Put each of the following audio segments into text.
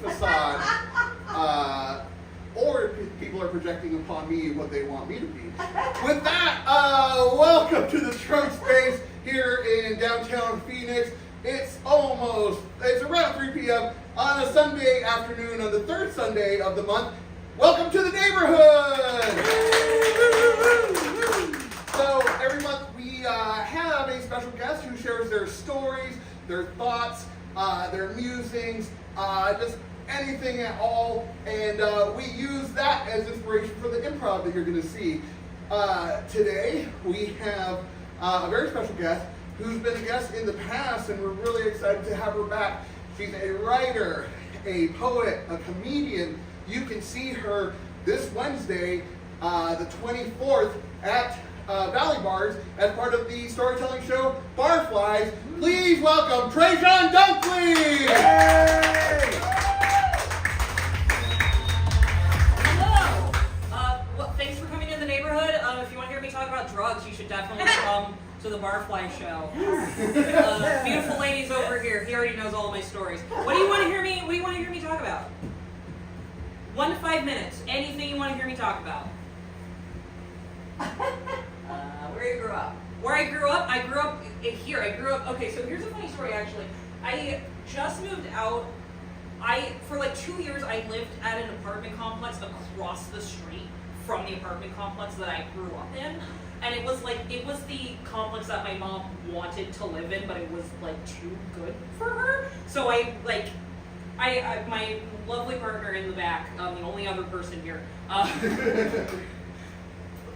facade, or people are projecting upon me what they want me to be. With that, welcome to the Trunk Space here in downtown Phoenix. It's around 3 p.m. on a Sunday afternoon on the third Sunday of the month. Welcome to the neighborhood! So every month we have a special guest who shares their stories, their thoughts, their musings, just anything at all, and we use that as inspiration for the improv that you're going to see. Today we have a very special guest who's been a guest in the past, and we're really excited to have her back. She's a writer, a poet, a comedian. You can see her this Wednesday, the 24th, at Valley Bars as part of the storytelling show Barflies. Please welcome Trajan Dunkley! Yay! Hello! Thanks for coming to the neighborhood. If you want to hear me talk about drugs, you should definitely come to the Barfly show. Beautiful ladies over here. He already knows all of my stories. What do you want to hear me talk about? 1 to 5 minutes. Anything you want to hear me talk about. Where you grew up? Where I grew up? I grew up here. Okay, so here's a funny story actually. I just moved out. For like 2 years, I lived at an apartment complex across the street from the apartment complex that I grew up in. And it was the complex that my mom wanted to live in, but it was like too good for her. So my lovely partner in the back, the only other person here.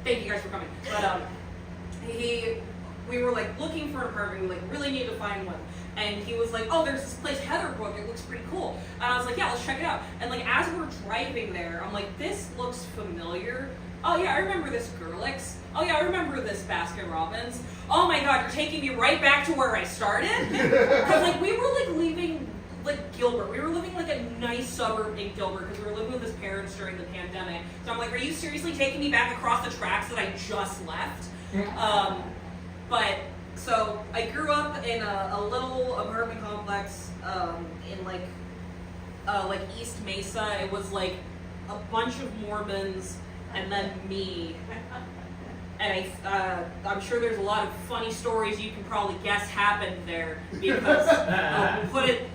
Thank you guys for coming. But we were like looking for an apartment. We like really needed to find one. And he was like, "Oh, there's this place, Heatherbrook. It looks pretty cool." And I was like, "Yeah, let's check it out." And like as we're driving there, I'm like, "This looks familiar. Oh yeah, I remember this Gerlix. Oh yeah, I remember this Baskin Robbins. Oh my God, you're taking me right back to where I started." Because like we were like leaving like Gilbert. We were living like a nice suburb in Gilbert because we were living with his parents during the pandemic. So I'm like, "Are you seriously taking me back across the tracks that I just left?" But so I grew up in a little apartment complex in like East Mesa. It was like a bunch of Mormons and then me. And I'm sure there's a lot of funny stories you can probably guess happened there because we'll put it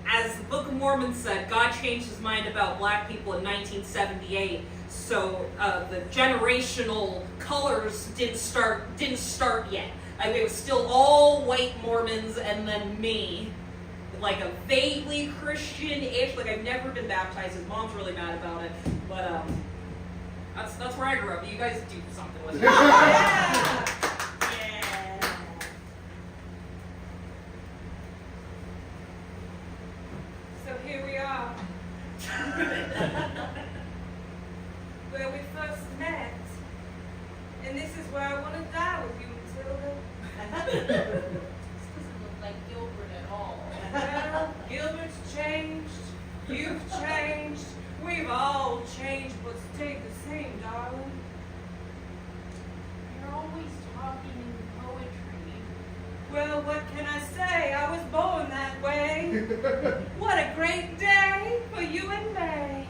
as the Book of Mormon said, God changed his mind about black people in 1978. So the generational colors didn't start yet. I mean, it was still all white Mormons and then me, like a vaguely Christian-ish. Like I've never been baptized. His mom's really mad about it, but that's where I grew up. You guys do something with it. Yeah. So here we are. Where we first met. And this is where I want to die with you, Matilda. This doesn't look like Gilbert at all. Well, Gilbert's changed. You've changed. We've all changed, but stayed the same, darling. You're always talking in poetry. Well, what can I say? I was born that way. What a great day for you and me.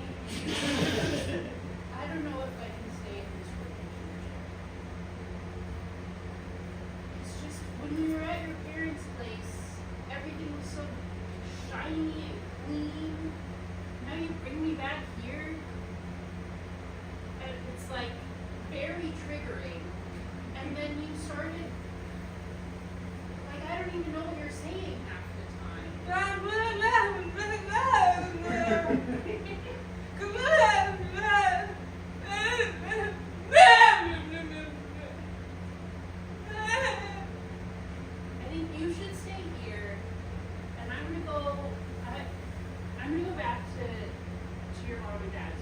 I don't know if I can stay in this relationship. It's just when we were at your parents' place, everything was so shiny and clean. Now you bring me back here, and it's like very triggering. And then you started, like I don't even know what you're saying half the time. I think you should stay here, and I'm gonna go back to your mom and dad's.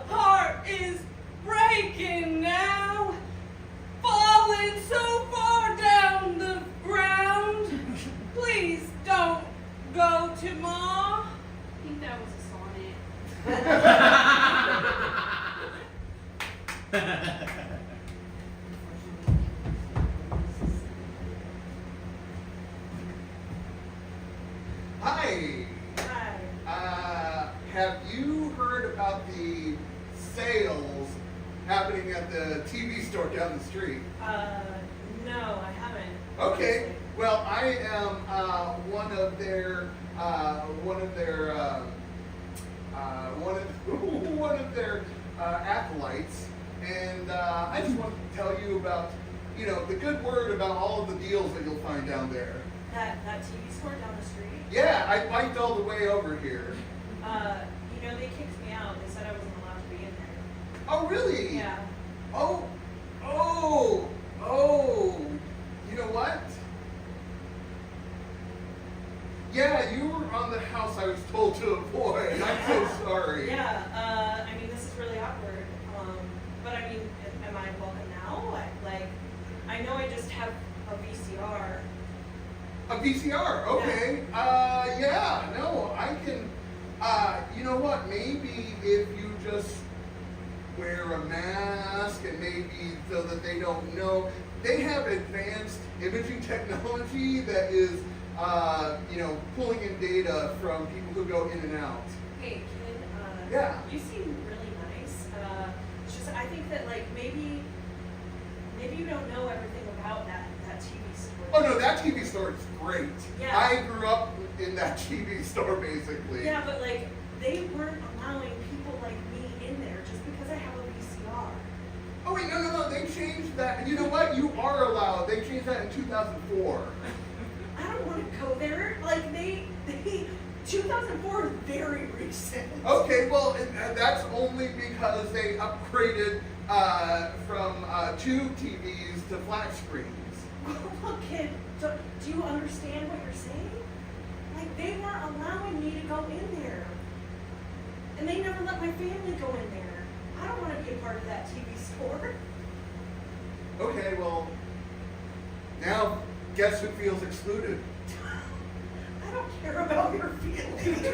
Heart is breaking now, falling so far down the ground. Please don't go to Ma. I think that was a sonnet. have you heard about the sales happening at the TV store down the street? No, I haven't. Okay. Well, I am one of their acolytes, and I just wanted to tell you about, the good word about all of the deals that you'll find down there. That TV store down the street? Yeah, I biked all the way over here. They kicked me out. They said I wasn't allowed to be in there. Oh, really? Yeah. Oh. You know what? Yeah, you were on the house I was told to avoid. I'm so sorry. Yeah, this is really awkward. But am I welcome now? I know I just have a VCR. A VCR, okay. Yeah, no, I can, you know what, maybe if you just wear a mask and maybe so that they don't know. They have advanced imaging technology that is, pulling in data from people who go in and out. Hey, kid, Yeah. you seem really nice. It's just, I think that, maybe you don't know everything about that TV store. Oh no, that TV store is great. Yeah. I grew up in that TV store basically. Yeah, but, they weren't allowing people like me in there just because I have a VCR. Oh wait, no, they changed that. You know what? You are allowed. They changed that in 2004. I don't want to go there. 2004 is very recent. Okay, well, that's only because they upgraded from tube TVs to flat screens. Look, kid, do you understand what you're saying? They weren't allowing me to go in there. And they never let my family go in there. I don't want to be a part of that TV store. Okay, well, now guess who feels excluded? I don't care about your feelings.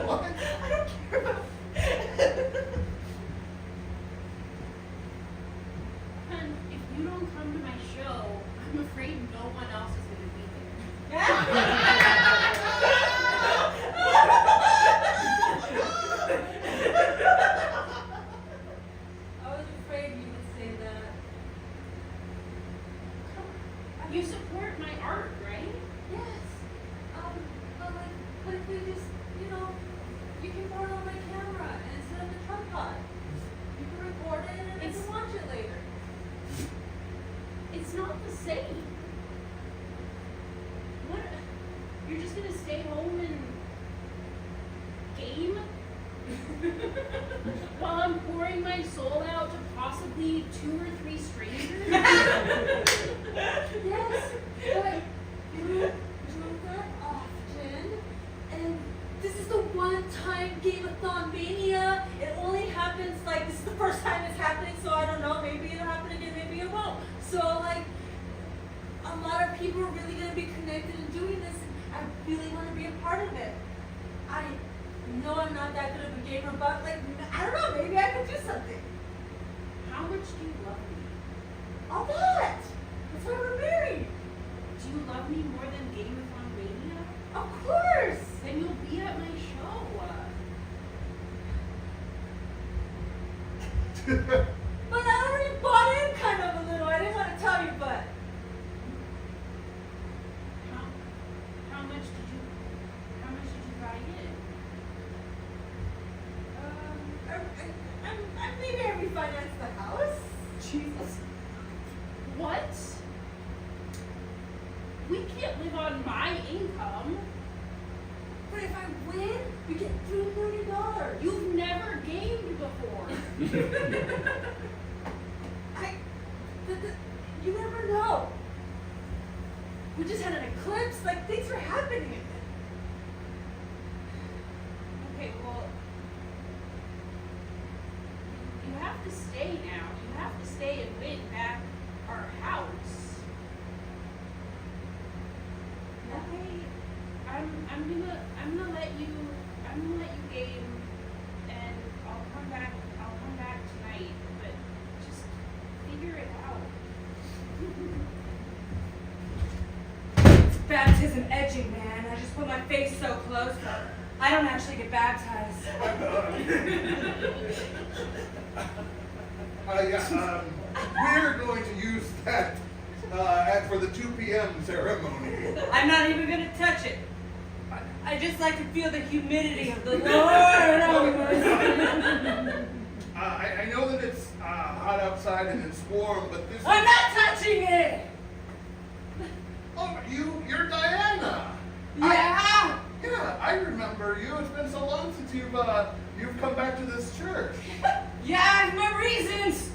What? I don't care about... And if you don't come to my show, I'm afraid no one else is going to be there. I was afraid you would say that. You support my art, right? Yes. But if we just, you can borrow my camera and set up a tripod. You can record it and I can watch it later. It's not the same. What? You're just gonna stay home and game? While I'm pouring my soul out to possibly 2 or 3 strangers? Yes, but you do that often. And this is the one time Game-a-thon mania. It only happens, this is the first time it's happening, so I don't know, maybe it'll happen again, maybe it won't. So, a lot of people are really going to be connected in doing this, and I really want to be a part of it. I know I'm not that good of a gamer, but, I don't know, maybe I could do something. How much do you love me? A lot! That's why we're married. Do you love me more than Game-a-thon mania? Of course! Then you'll be at my show. But I already bought in kind of a little. I didn't want to tell you, but How much did you buy in? maybe I refinanced the house. Jesus. What? We can't live on my income. But if I win, we get $3 million. You've never gamed before. You never know. We just had an eclipse. Things are happening. Okay, well, you have to stay now. You have to stay and win back our house. I'm gonna let you game, and I'll come back tonight, but just figure it out. It's baptism edging, man. I just put my face so close, but I don't actually get baptized. We're going to use that for the 2 p.m. ceremony. I'm not even gonna touch it. I just like to feel the humidity of the Lord on my I know that it's hot outside and it's warm, but this I'm not touching it! Oh, you're Diana. Yeah! Yeah, I remember you. It's been so long since you've come back to this church. Yeah, I have my reasons!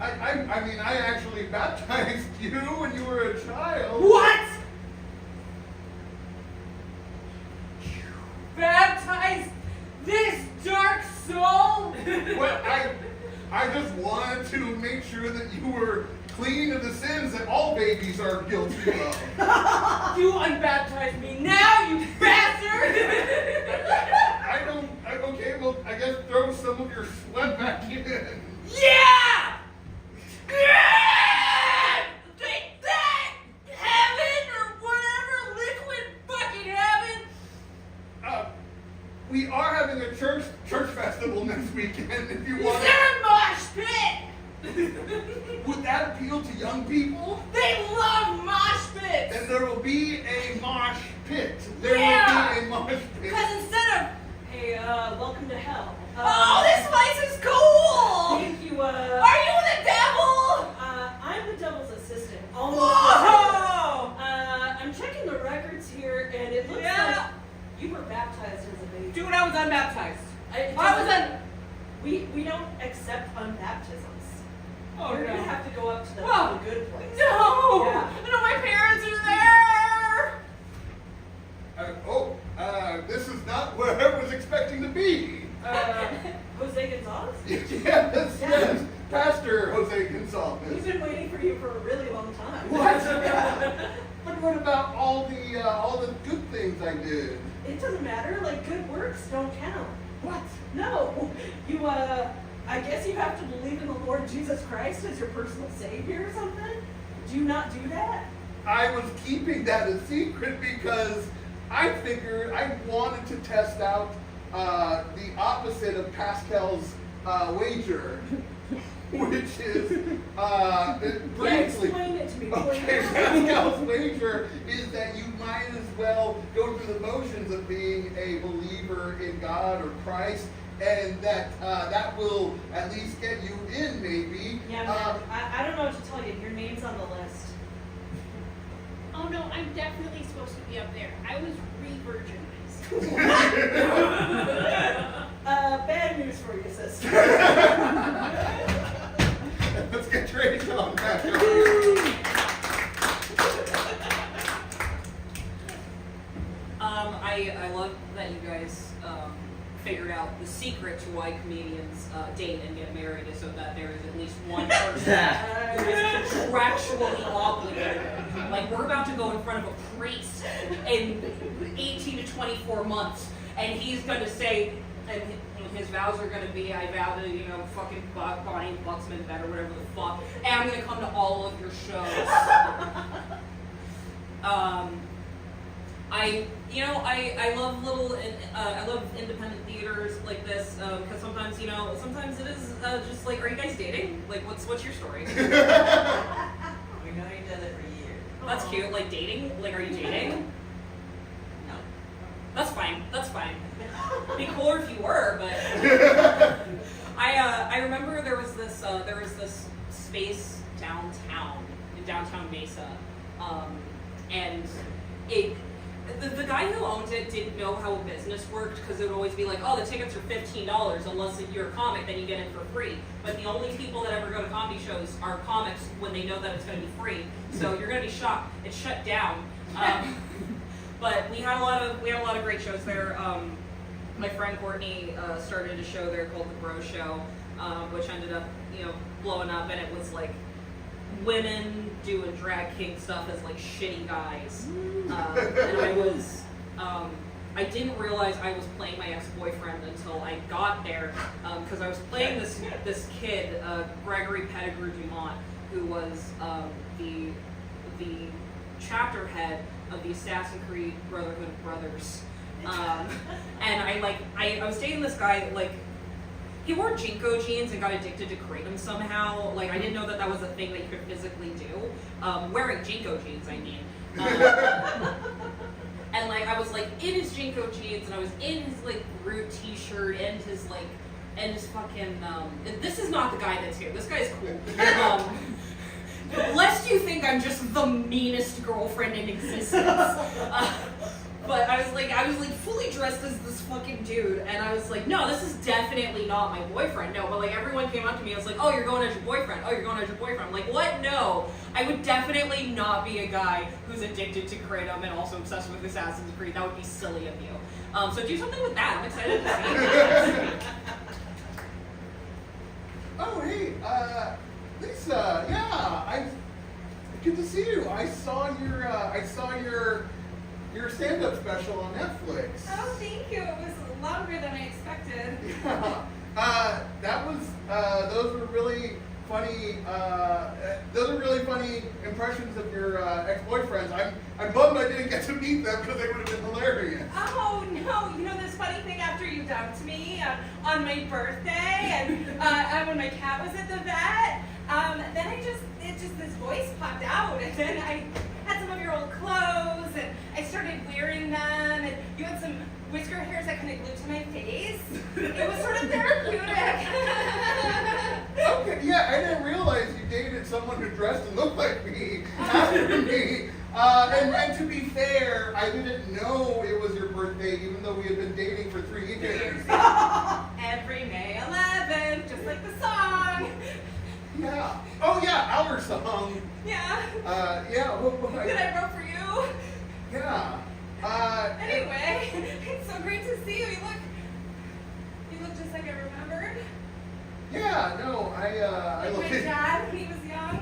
I mean, I actually baptized you when you were a child. What? Baptize this dark soul? Well, I just wanted to make sure that you were clean of the sins that all babies are guilty of. You unbaptized me now, you bastard! Okay, well, I guess throw some of your sweat back in. Yeah! Yeah! Take that! Heaven or whatever, liquid fucking heaven! We are having a church festival next weekend if you Is want. there a mosh pit? Would that appeal to young people? They love mosh pits! Then there will be a mosh pit. There Yeah! will be a mosh pit. Because instead of, hey, welcome to hell. Oh, this place is cool! Thank you, Are you the devil? I'm the devil's assistant. Whoa! I'm checking the records here, and it looks like you were baptized as a baby. Dude, I was unbaptized. We don't accept unbaptisms. Oh, You're no. gonna have to go up to the Oh, good place. No! Yeah. No, my parents are there! This is not where I was expecting to be. Jose Gonzalez? Yes, Pastor Jose Gonzalez. We've been waiting for you for a really long time. What? But what about all the good things I did? It doesn't matter. Like, good works don't count. What? No. You, I guess you have to believe in the Lord Jesus Christ as your personal savior or something? Do you not do that? I was keeping that a secret because I figured I wanted to test out the opposite of Pascal's wager, which is briefly. Explain it to me. Okay, Pascal's wager is that you might as well go through the motions of being a believer in God or Christ, and that will at least get you in, maybe. Yeah, man, I don't know what to tell you. Your name's on the list. Oh no, I'm definitely supposed to be up there. I was re-virginized. Bad news for you, sister. Let's get Trace on back. I love that you guys figured out the secret to why comedians date and get married is so that there is at least one person who is contractually obligated. Like, we're about to go in front of a priest in 18 to 24 months, and he's going to say, and his vows are going to be, I vow to, fucking Bonnie and Bucksman bed or whatever the fuck, and I'm going to come to all of your shows. I love I love independent theaters like this because sometimes it is just like, are you guys dating? Like, what's your story? We know each other for years. That's cute. Like, dating? Like, are you dating? No. That's fine. That's fine. It'd be cooler if you were, but I remember there was this space downtown in downtown Mesa, and the guy who owned it didn't know how a business worked because it would always be like, oh, the tickets are $15 unless you're a comic, then you get in for free. But the only people that ever go to comedy shows are comics when they know that it's going to be free. So you're going to be shocked. It's shut down. But we had a lot of great shows there. My friend Courtney started a show there called The Bro Show, which ended up blowing up, and it was like women doing drag king stuff as like shitty guys. And I didn't realize I was playing my ex-boyfriend until I got there, because I was playing this kid, Gregory Pettigrew Dumont, who was the chapter head of the Assassin's Creed Brotherhood of Brothers, And I was dating this guy, like, he wore Jinko jeans and got addicted to kratom somehow. Like, I didn't know that that was a thing that you could physically do. Wearing Jinko jeans, I mean. And like, I was like in his Jinko jeans, and I was in his like Groot t-shirt and his like, and his fucking, this is not the guy that's here. This guy's cool. Lest you think I'm just the meanest girlfriend in existence. But I was like fully dressed as this fucking dude, and I was like, no, this is definitely not my boyfriend. No, but like everyone came up to me, I was like, oh, you're going as your boyfriend. Oh, you're going as your boyfriend. I'm like, what? No, I would definitely not be a guy who's addicted to kratom and also obsessed with Assassin's Creed. That would be silly of you. So do something with that. I'm excited to see it. Oh, hey, Lisa. Yeah, good to see you. I saw your stand-up special on Netflix. Oh, thank you. It was longer than I expected. Yeah. Those were really funny. Those are really funny impressions of your ex-boyfriends. I'm bummed I didn't get to meet them because they would have been hilarious. Oh, no. You know this funny thing after you dumped me on my birthday and when my cat was at the vet? Then this voice popped out, and then I had some of your old clothes, and I started wearing them, and you had some whisker hairs I couldn't glue to my face. It was sort of therapeutic. Okay, yeah, I didn't realize you dated someone who dressed and looked like me after me. And to be fair, I didn't know it was your birthday, even though we had been dating for 3 years. Every May 11th, just like the song. Yeah. Oh yeah, our song. Yeah. Yeah. That I wrote for you. Yeah. Anyway, it's so great to see you. You look just like I remembered. Yeah. No, I Like look my dad when he was young.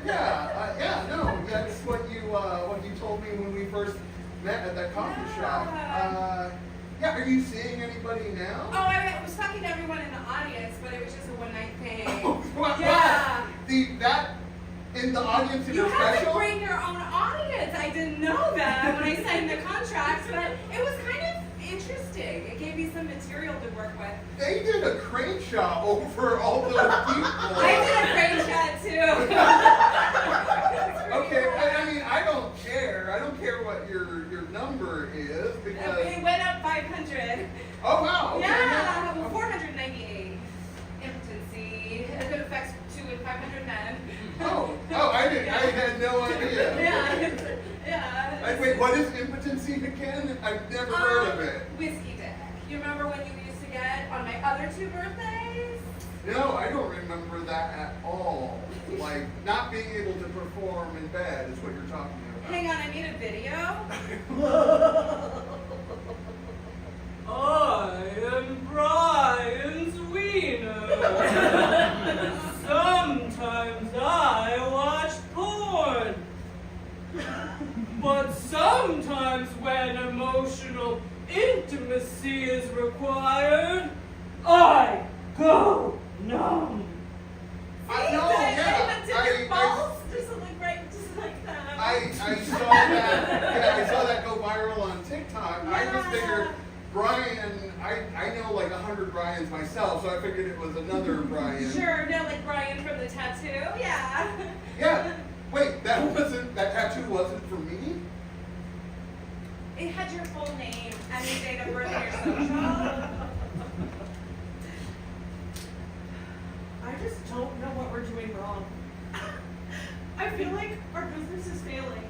Yeah. No, that's what you told me when we first met at that coffee shop. Yeah. Are you seeing anybody now? Oh, I was talking to everyone in the audience, but it was just a one-night thing. What? Yeah. That in the audience in You your have special? to bring your own audience. I didn't know that when I signed the contract, but it was kind of interesting. It gave me some material to work with. They did a crane shot over all those people. I did a great chat too. Okay, I mean, I don't care. I don't care what your number is because. It went up 500. Oh wow. Okay, Yeah, well, 498. Impotency. It affects 2 and 500 men. Oh, I had no idea. Yeah. Wait, what is impotency again? I've never heard of it. Whiskey dick. You remember when you used to get on my other 2 birthdays? No, I don't remember that at all. Like, not being able to perform in bed is what you're talking about. Hang on, I made a video. I am Brian's wiener. Sometimes I watch porn. But sometimes when emotional intimacy is required, I go numb. I know, Did yeah. your balls do something right just like that? I saw that. Yeah, I saw that go viral on TikTok. I just figured Brian. I know like 100 Brians myself, so I figured it was another Brian. Sure, no, like Brian from the tattoo. Yeah. Yeah. Wait, that tattoo wasn't for me? It had your full name and your date of birth and your social. I just don't know what we're doing wrong. I feel like our business is failing.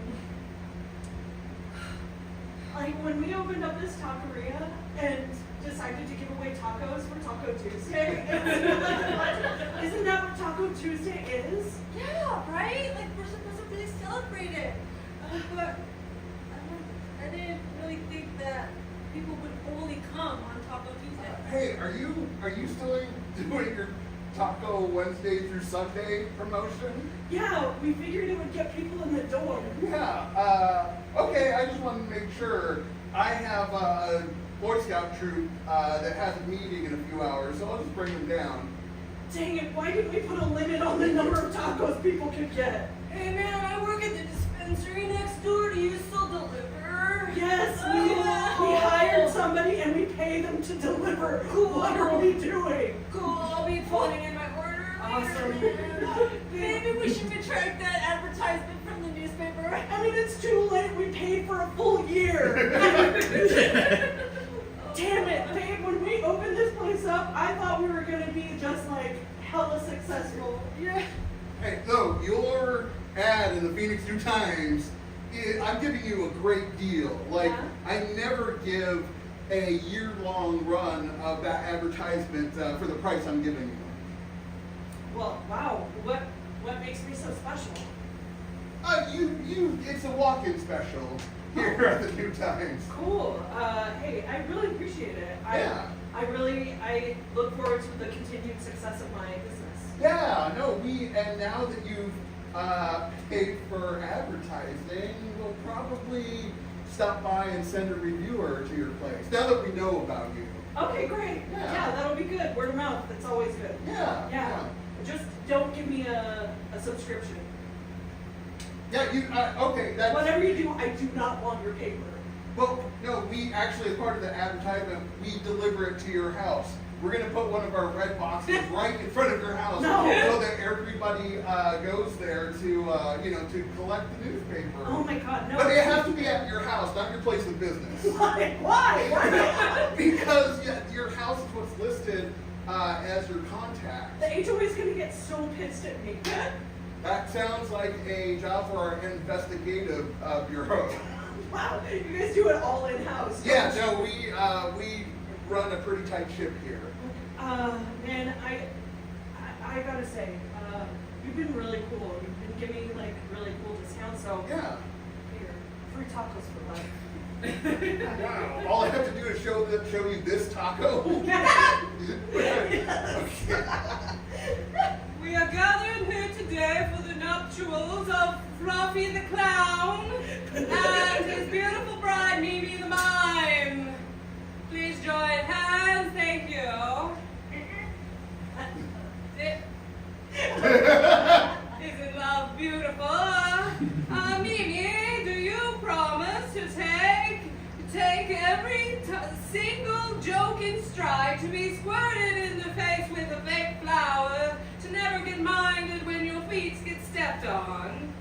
Like when we opened up this taqueria and decided to give away tacos for Taco Tuesday, isn't that what Taco Tuesday is? Yeah, right? Like we're supposed to really celebrate it. But I didn't really think that people would only come on Taco Tuesday. Hey, are you still doing your Taco Wednesday through Sunday promotion? Yeah, we figured it would get people in the door. Yeah. Okay, I just wanted to make sure. I have a Boy Scout troop that has a meeting in a few hours, so I'll just bring them down. Dang it, why did we put a limit on the number of tacos people could get? Hey man, I work at the dispensary next door. Do you still deliver? Yes, we hired somebody and we pay them to deliver. What are we doing? Cool, I'll be putting in my order. Awesome. Maybe we should retract that advertisement from the newspaper. I mean, it's too late. We paid for a full year. Damn it, babe. When we opened this place up, I thought we were going to be just like hella successful. Yeah. Hey, so your ad in the Phoenix New Times, I'm giving you a great deal. Like, Yeah? I never give a year-long run of that advertisement for the price I'm giving you. Well, wow. What makes me so special? It's a walk-in special here at the New Times. Cool. Hey, I really appreciate it. Yeah. I look forward to the continued success of my business. Yeah, no, and now that you've paid for advertising, we'll probably stop by and send a reviewer to your place, now that we know about you. Okay, great. Yeah. Yeah, that'll be good. Word of mouth. That's always good. Yeah. Just don't give me a subscription. Yeah, okay, that's... Whatever you do, I do not want your paper. Well, no, we actually, as part of the advertisement, we deliver it to your house. We're going to put one of our red boxes right in front of your house No. so that everybody goes there to, to collect the newspaper. Oh my God, no. But it has to be at your house, not your place of business. Why? Why? Because your house is what's listed as your contact. The HOA is gonna get so pissed at me. That sounds like a job for our investigative bureau. Wow, you guys do it all in house. Yeah, no, we run a pretty tight ship here. Man, I gotta say, you've been really cool. You've been giving like really cool discounts. So Yeah. here, free tacos for life. Wow. All I have to do is show you this taco. We are gathered here today for the nuptials of Fluffy the Clown and his beautiful bride, Mimi the Mime. Please join hands, thank you. Isn't love beautiful? Mimi, do you promise to take every single joke in stride, to be squirted in the face with a fake flower, to never get minded when your feet get stepped on?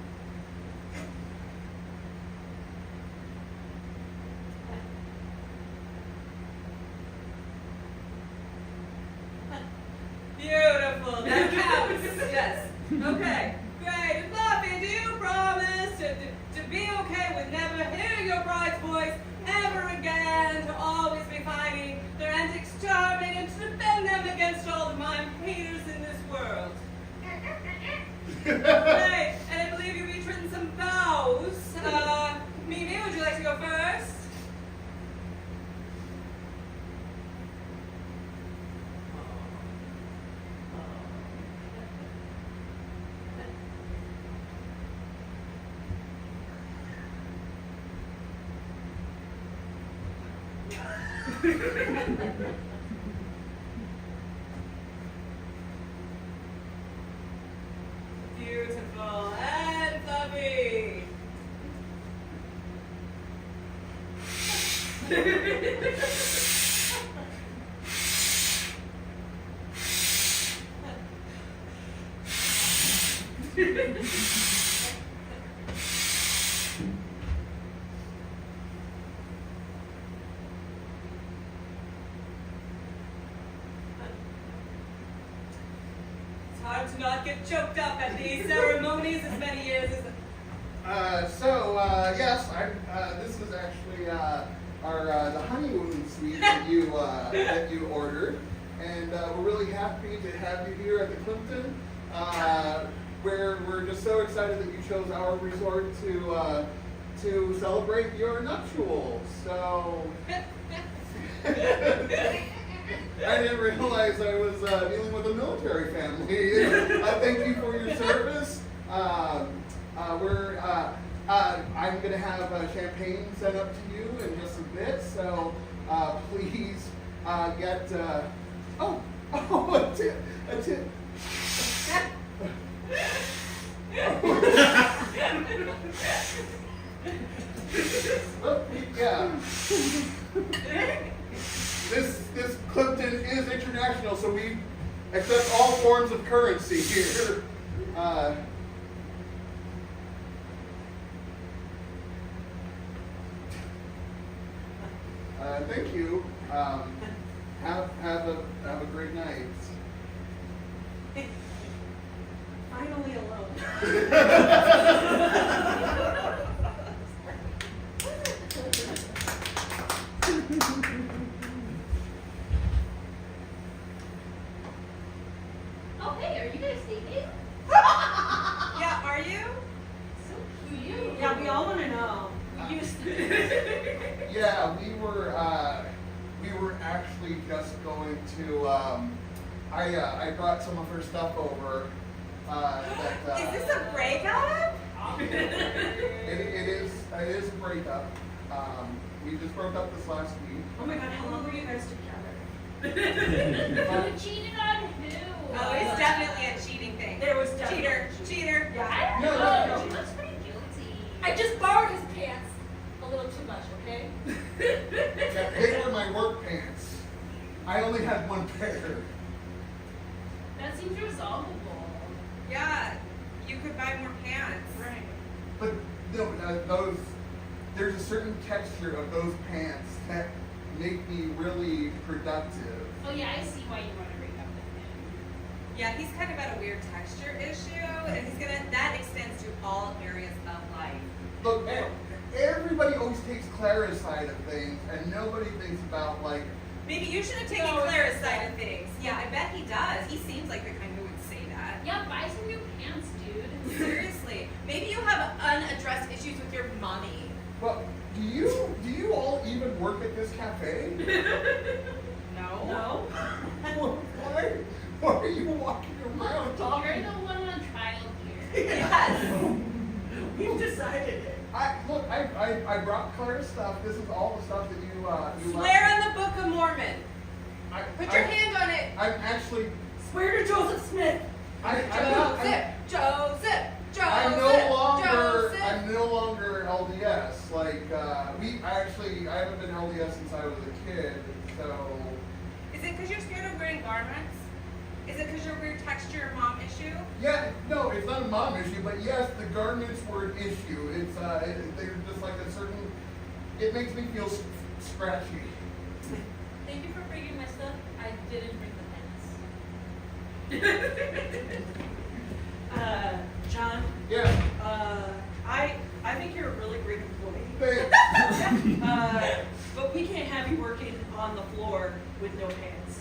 Beautiful, that counts. Yes. Okay, great. Fluffy, do you promise to be okay with never hearing your bride's voice ever again, to always be finding their antics charming, and to defend them against all the mime haters in this world? Great, and I believe you've each written some vows. Mimi, would you like to go first? Beautiful and fluffy. It's hard to not get choked up at these ceremonies as many years as Yes, this is actually the honeymoon suite that you ordered, and we're really happy to have you here at the Clifton. We're just so excited that you chose our resort to celebrate your nuptials. So I didn't realize I was dealing with a military family. Thank you for your service. I'm going to have champagne sent up to you in just a bit, so please get, a tip. Yeah. This Clifton is international, so we accept all forms of currency here. Thank you. Have a great night. Finally alone. Oh, hey, are you guys dating? Yeah, are you? So cute. Yeah, we all want to know. We used to. Yeah, we were actually just going to. I brought some of her stuff over. Is this a breakup? It is a breakup. We just broke up this last week. Oh my god, how long were you guys together? Who cheated on who? Oh, it's definitely a cheating thing. There was definitely Cheater. Yeah. I No, don't no, know. no. She looks pretty guilty. I just borrowed his pants a little too much, okay? Yeah, they were my work pants. I only had one pair. That seems resolvable. Yeah, you could buy more pants. Right. But no, there's a certain texture of those pants that make me really productive. Oh yeah, I see why you want to break up with him. Yeah, he's kind of got a weird texture issue, and that extends to all areas of life. Look, everybody always takes Clara's side of things, and nobody thinks about like. Maybe you should have taken No, Clara's it's side of things. Yeah, I bet he does. He seems like the kind who would say that. Yeah, buy some new pants, dude. Seriously. Maybe you have unaddressed issues with your mommy. Well, do you all even work at this cafe? No. No? Why are you walking around You're talking? the one on trial here. Yes. We've decided it. I brought Clara's stuff. This is all the stuff that you Swear on the Book of Mormon. Put your hand on it. I'm actually. Swear to Joseph Smith. Joseph. I'm no longer LDS. Like I haven't been LDS since I was a kid. So Is it because you're scared of wearing garments? Is it because your weird texture mom issue? yeah, no, it's not a mom issue, but yes, the garments were an issue. It's they're just like a certain. It makes me feel scratchy. Thank you for bringing my stuff. I didn't bring the pants. John, Yeah. I think you're a really great employee. Thanks. But we can't have you working on the floor with no pants.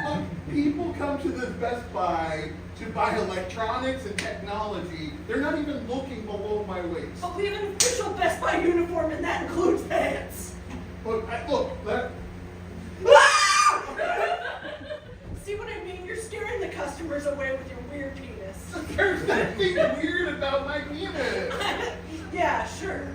Look, people come to this Best Buy to buy electronics and technology. They're not even looking below my waist. But we have an official Best Buy uniform, and that includes pants. Look, that. See what I mean? You're scaring the customers away with your weird penis. There's nothing weird about my penis. Yeah, sure.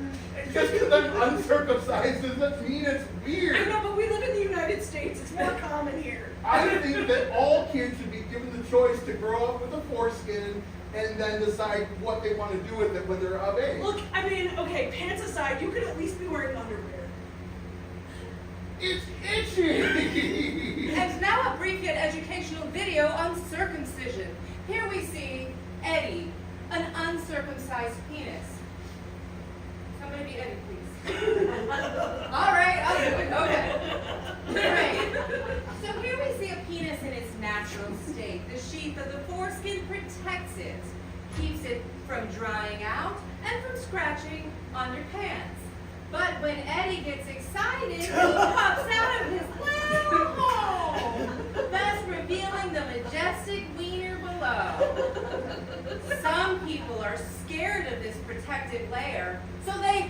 Just because I'm uncircumcised doesn't mean it's I weird. know, but we live in the United States. It's more common here. I think that all kids should be given the choice to grow up with a foreskin and then decide what they want to do with it when they're of age. Look, I mean, okay, pants aside, you could at least be wearing underwear. It's itchy. And now a brief yet educational video on circumcision. Here we see Eddie, an uncircumcised penis. Somebody be Eddie, please. All right, I'll do it. Okay. Great. So here we see a penis in its natural state. The sheath of the foreskin protects it, keeps it from drying out and from scratching on your pants. But when Eddie gets excited, he pops out of his little hole, thus revealing the majestic wiener below. Some people are scared of this protective layer, so they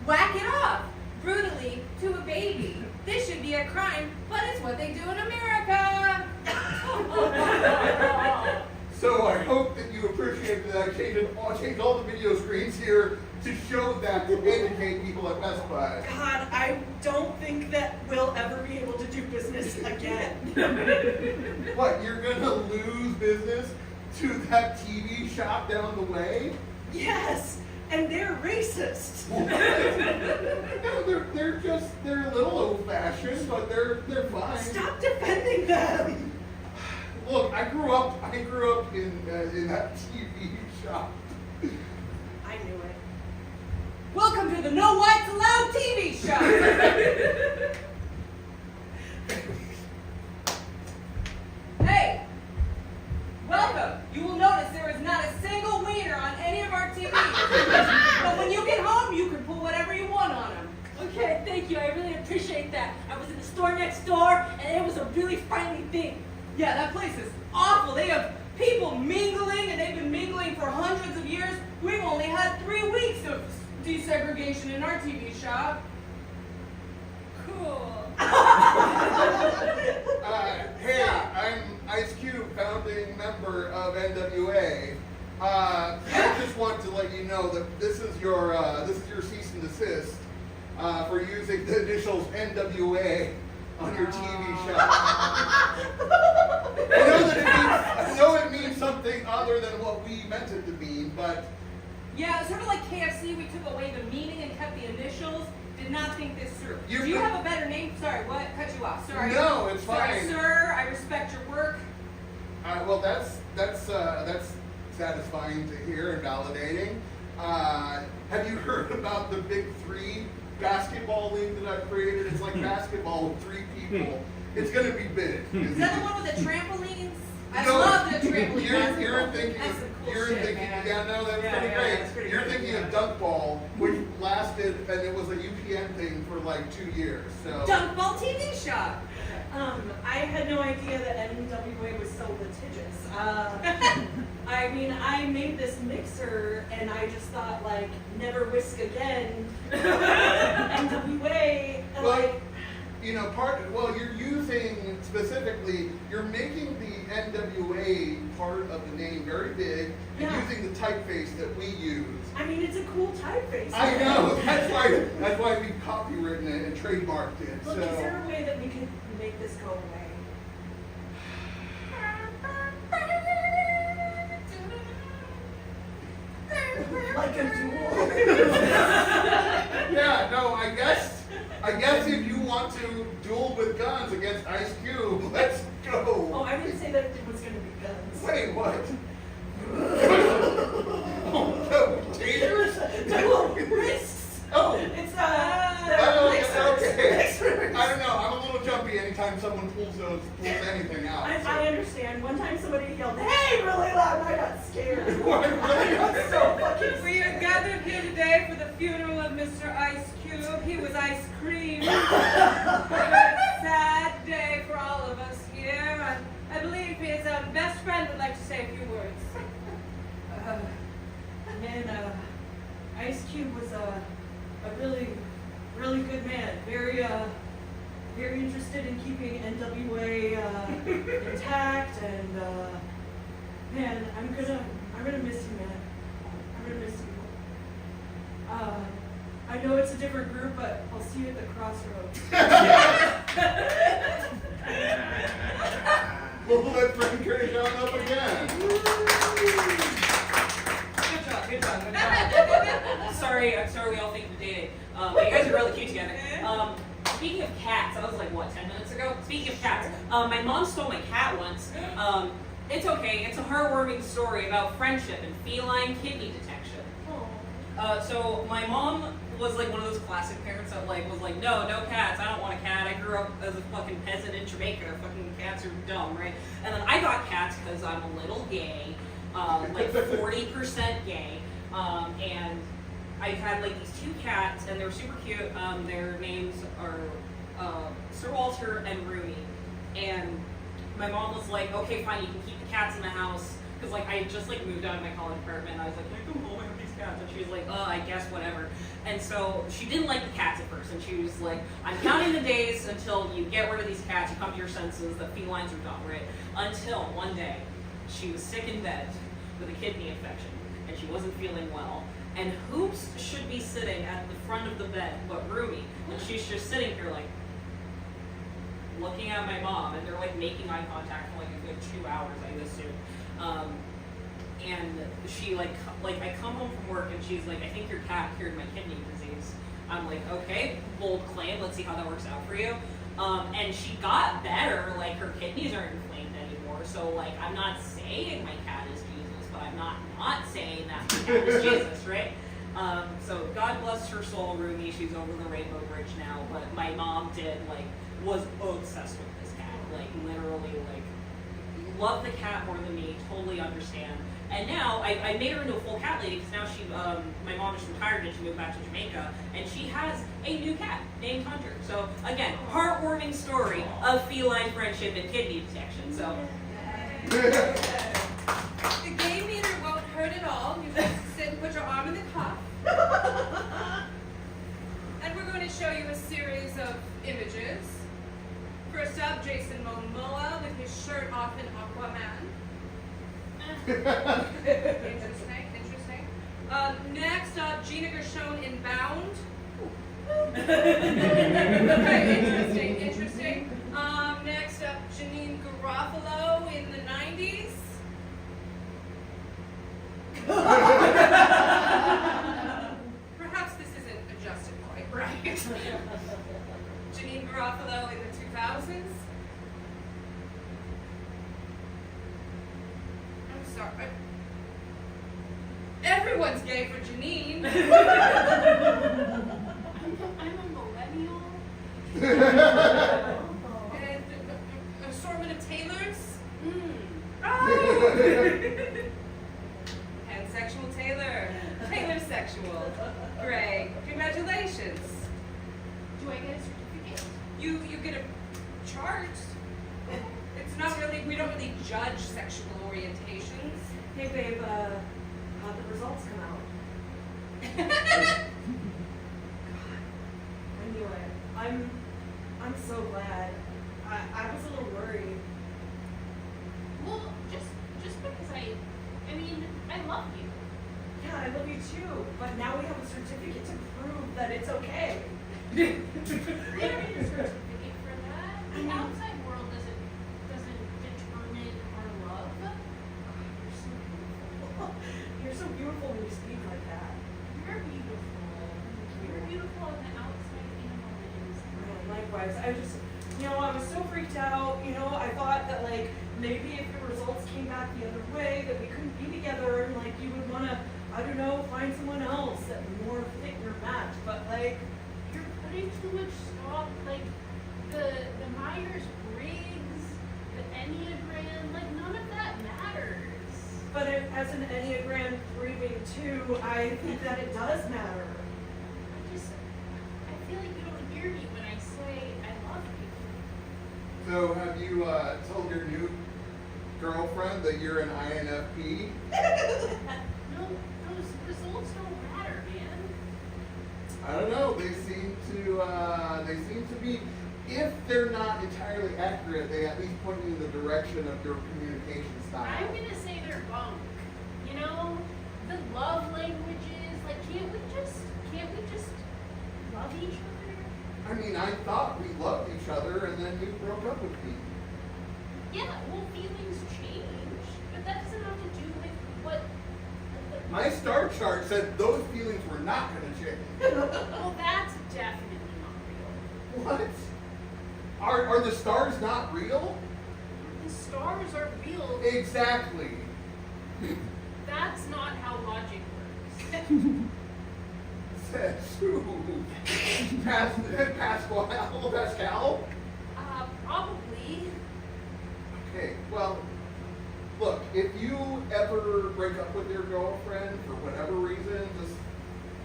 whack it off brutally to a baby. This should be a crime, but it's what they do in America. So I hope that you appreciate that I changed all the video screens here to show that, to educate people at Best Buy. God, I don't think that we'll ever be able to do business again. What, you're gonna lose business to that TV shop down the way? Yes, and they're racist. No, they're a little old-fashioned, but they're fine. Stop defending them. Look, I grew up in that TV shop. I knew it. Welcome to the No Whites Allowed TV show. Hey, welcome. You will notice there is not a single wiener on any of our TVs. But when you get home, you can put whatever you want on them. Okay, thank you. I really appreciate that. I was in the store next door, and it was a really friendly thing. Yeah, that place is awful. They have people mingling, and they've been mingling for hundreds of years. We've only had 3 weeks of desegregation in our TV shop. Cool. Hey, I'm Ice Cube, founding member of NWA. I just want to let you know that this is your cease and desist for using the initials NWA on your TV show. I know it means something other than what we meant it to mean, but Yeah, sort of like KFC, we took away the meaning and kept the initials. Did not think this through. You- Do you have a better name? Sorry, what? Cut you off. Sorry. No, it's Sorry, fine. sir. I respect your work. well, that's satisfying to hear and validating. Have you heard about the Big Three basketball league that I've created? It's like basketball with 3 people. It's going to be big. Is that the one with the trampolines? I No, love the trampoline You're basketball. thinking That's of, some cool you're shit, thinking, man. yeah, no, that's Yeah, pretty yeah, great. that's pretty You're good, thinking yeah. of dunk ball, which lasted, and it was a UPN thing for like 2 years. So Dunk Ball TV shop. I had no idea that NWA was so litigious. I mean, I made this mixer and I just thought, like, never whisk again. NWA, and Well, like, you know, you're using specifically, you're making the NWA part of the name very big, and Yeah. using the typeface that we use. I mean, it's a cool typeface. I know, that's why we copywritten it and trademarked it. Look, So. is there a way that we could make this go away? Like a duel? Yeah, no, I guess if you want to duel with guns against Ice Cube, let's go. Oh, I didn't say that it was going to be guns. Wait, what? Oh, no, tasers? No, wrists. Oh, It's okay. mixers. I don't know, I'm a little jumpy anytime someone pulls anything out. so. I understand. One time somebody yelled, "Hey!" really loud, and I got scared. Why, really? I got so fucking We are gathered here today for the funeral of Mr. Ice Cube. He was ice cream. A very sad day for all of us here. I believe his best friend would like to say a few words. Man, Ice Cube was a really, really good man. Very interested in keeping NWA intact, and man, I'm gonna miss you, man. I'm gonna miss you. I know it's a different group, but I'll see you at the crossroads. We'll let Frank Curry showing up again. Good job. Sorry, I'm sorry we all think we're dating. But you guys are really cute together. Speaking of cats, that was like, what, 10 minutes ago? Speaking of cats, my mom stole my cat once. It's okay, it's a heartwarming story about friendship and feline kidney detection. So my mom was like one of those classic parents that like was like, no cats, I don't want a cat. I grew up as a fucking peasant in Jamaica. Fucking cats are dumb, right? And then I got cats because I'm a little gay, like 40% gay, and I had like these 2 cats, and they're super cute. Their names are Sir Walter and Rooney. And my mom was like, okay, fine, you can keep the cats in the house. Because like I had just like moved out of my college apartment. I was like, can I come home? I have these cats. And she was like, I guess whatever. And so she didn't like the cats at first. And she was like, I'm counting the days until you get rid of these cats. You come to your senses. The felines are dumb, right? Until one day, she was sick in bed with a kidney infection. And she wasn't feeling well. And Hoops should be sitting at the front of the bed, but Rumi. And she's just sitting here like, looking at my mom. And they're like making eye contact for like a good 2 hours, I assume. and she like I come home from work and she's like, I think your cat cured my kidney disease. I'm like, okay, bold claim. Let's see how that works out for you. And she got better. Like her kidneys aren't inflamed anymore. So like I'm not saying my cat is Jesus, but I'm not saying that my cat is Jesus, right? So God bless her soul, Rumi. She's over the Rainbow Bridge now. But my mom was obsessed with this cat. Like literally, like loved the cat more than me. Totally understand. And now I made her into a full cat lady because now my mom just retired and she moved back to Jamaica, and she has a new cat named Hunter. So again, heartwarming story of feline friendship and kidney protection. So. The gay meter won't hurt at all. You just sit and put your arm in the cuff. And we're going to show you a series of images. First up, Jason Momoa with his shirt off in Aquaman. Interesting. Next up, Gina Gershon in Bound. Okay, interesting. Next up, Janine Garofalo in the 90s. Perhaps this isn't adjusted quite right. Janine Garofalo in the 2000s. I'm sorry. Everyone's gay for Janine. I'm a millennial. And an assortment of tailors. Oh! Pansexual Taylor. Taylor sexual. Great. Congratulations. Do I get a certificate? You get a chart. It's not really, we don't really judge sexual orientations. Hey babe, how'd the results come out? I knew it. I'm so glad. I was a little worried. Well, just because I mean, I love you. Yeah, I love you too. But now we have a certificate to prove that it's okay. We don't need a certificate for that. The outside world doesn't determine our love. You're so beautiful when you speak like that. You're beautiful. You're beautiful on the outside and on the inside. Likewise, I was so freaked out. I thought that like maybe if the results came back the other way, that we couldn't be together, and like you would want to, I don't know, find someone else that would more fit your match. But like, You're putting too much stock, like the Myers-Briggs, the Enneagram, like none of that matters. but as an Enneagram 3 being 2, I think that it does matter. I feel like you don't hear me when I say I love you. So have you told your new girlfriend that you're an INFP? No, those results don't matter, man. I don't know. They seem to be, if they're not entirely accurate, they at least point you in the direction of your communication style. I'm gonna say they're bunk. You know, the love languages. Like, can't we just love each other? I mean, I thought we loved each other, and then you broke up with me. Yeah, well, feelings change, but that doesn't have to do with what. My star chart said those feelings were not going to change. Well, that's definitely not real. What? Are the stars not real? The stars are real. Exactly. That's not how logic works. Says who? Pascal? Probably. Okay, well, look, if you ever break up with your girlfriend for whatever reason, just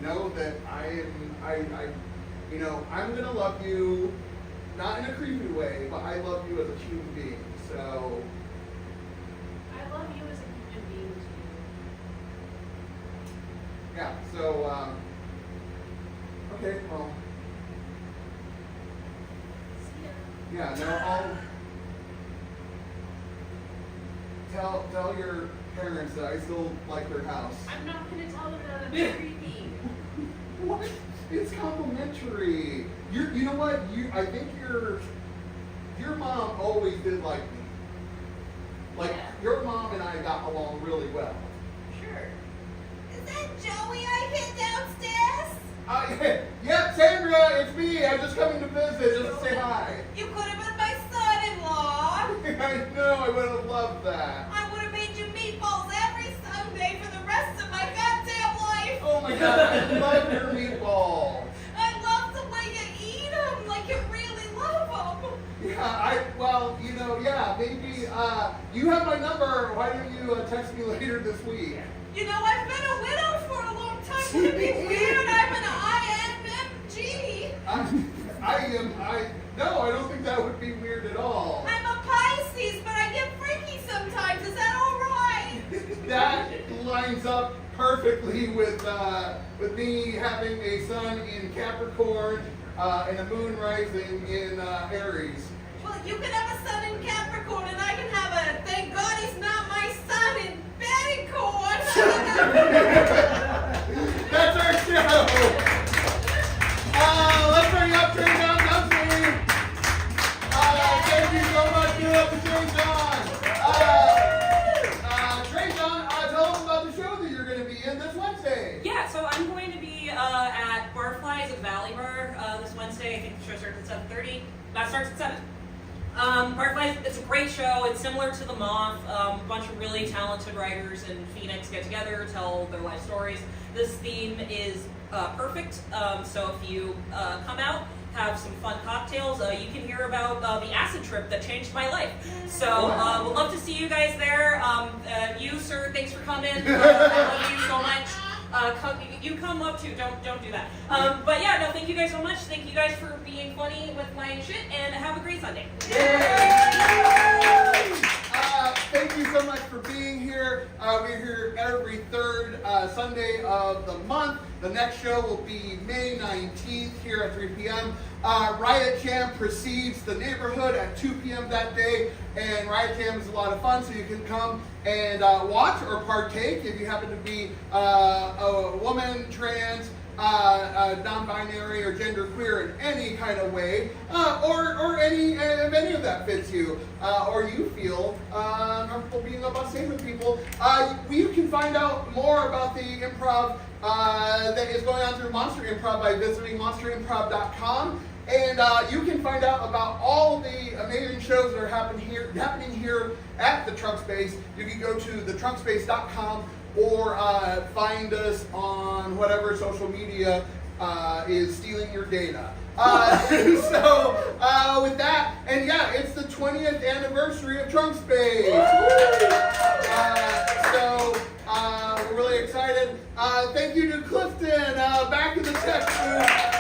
know that I'm gonna love you, not in a creepy way, but I love you as a human being, so. I love you as a human being too. Yeah, so, okay, well, See ya. yeah, no, I'll tell your parents that I still like their house. I'm not gonna tell them that I'm creepy. What? It's complimentary. You know what? I think your mom always did like me. Like Yeah. your mom and I got along really well. that Joey I hit downstairs? Yeah, Sandra, it's me. I'm just coming to visit, just to say hi. You could have been my son-in-law. I know, I would have loved that. I would have made you meatballs every Sunday for the rest of my goddamn life. Oh my god, I love your meatballs. I love the way you eat them, like you really love them. Yeah, maybe, you have my number. Why don't you text me later this week? You know, I've been a widow for a long time. Would it be weird? I'm an INFJ. No, I don't think that would be weird at all. I'm a Pisces, but I get freaky sometimes. Is that all right? That lines up perfectly with me having a sun in Capricorn and a moon rising in Aries. Well, you can have a sun in Capricorn, and I can have a thank God he's not my son in Bettycorn. That's our show. Let's bring up Trey John Dumpsey. Thank you so much. Give it up to Trey John. Trey John, tell them about the show that you're going to be in this Wednesday. Yeah, so I'm going to be at Barflies at Valley Bar this Wednesday. I think the show starts at 7:30. That starts at 7. Barflies, it's a great show. It's similar to The Moth. A bunch of really talented writers in Phoenix get together, tell their life stories. This theme is perfect. So if you come out, have some fun cocktails, you can hear about the acid trip that changed my life. So we'd love to see you guys there. You, sir, thanks for coming. I love you so much. You come up too. Don't do that. But yeah, no, thank you guys so much. Thank you guys for being funny with my shit, and have a great Sunday. Thank you so much for being here. We're here every third Sunday of the month. The next show will be May 19th here at 3 p.m. Riot Jam precedes the neighborhood at 2 p.m. that day, and Riot Jam is a lot of fun, so you can come and watch or partake if you happen to be a woman, trans, non-binary, or genderqueer in any kind of way, or any if any of that fits you, or you feel comfortable being up on stage with people. You can find out more about the improv that is going on through Monster Improv by visiting monsterimprov.com. And you can find out about all the amazing shows that are happening here at the Trunk Space. You can go to thetrunkSpace.com or find us on whatever social media is stealing your data. So with that, and yeah, it's the 20th anniversary of Trunk Space. So we're really excited. Thank you to Clifton back in the tech booth.